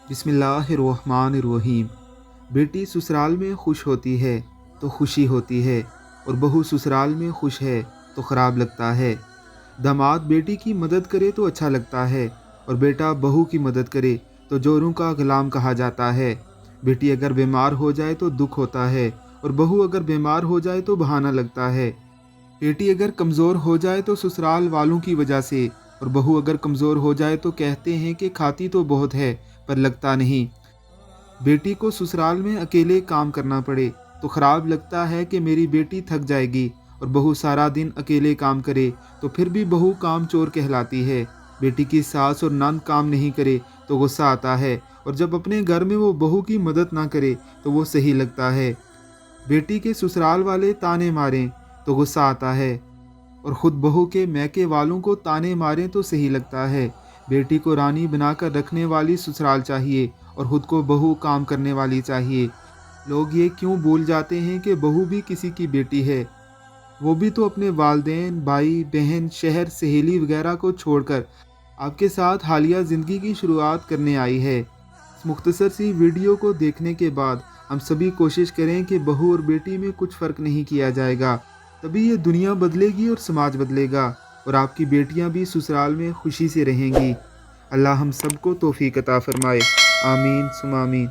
बिस्मिल्लाहिर्रहमानिर्रहीम। बेटी ससुराल में खुश होती है तो खुशी होती है, और बहू ससुराल में खुश है तो ख़राब लगता है। दामाद बेटी की मदद करे तो अच्छा लगता है, और बेटा बहू की मदद करे तो जोरों का ग़ुलाम कहा जाता है। बेटी अगर बीमार हो जाए तो दुख होता है, और बहू अगर बीमार हो जाए तो बहाना लगता है। बेटी अगर कमज़ोर हो जाए तो ससुराल वालों की वजह से, और बहू अगर कमज़ोर हो जाए तो कहते हैं कि खाती तो बहुत है पर लगता नहीं। बेटी को ससुराल में अकेले काम करना पड़े तो ख़राब लगता है कि मेरी बेटी थक जाएगी, और बहू सारा दिन अकेले काम करे तो फिर भी बहू काम चोर कहलाती है। बेटी की सास और नंद काम नहीं करे तो गुस्सा आता है, और जब अपने घर में वो बहू की मदद ना करे तो वो सही लगता है। बेटी के ससुराल वाले ताने मारें तो गुस्सा आता है, और ख़ुद बहू के मैके वालों को ताने मारें तो सही लगता है। बेटी को रानी बनाकर रखने वाली ससुराल चाहिए, और ख़ुद को बहू काम करने वाली चाहिए। लोग ये क्यों भूल जाते हैं कि बहू भी किसी की बेटी है। वो भी तो अपने वालदेन, भाई बहन, शहर, सहेली वगैरह को छोड़कर आपके साथ हालिया ज़िंदगी की शुरुआत करने आई है। इस मुख्तसर सी वीडियो को देखने के बाद हम सभी कोशिश करें कि बहू और बेटी में कुछ फ़र्क नहीं किया जाएगा। तभी ये दुनिया बदलेगी और समाज बदलेगा, और आपकी बेटियां भी ससुराल में खुशी से रहेंगी। अल्लाह हम सबको तौफीक अता फरमाए। आमीन सुमा आमीन।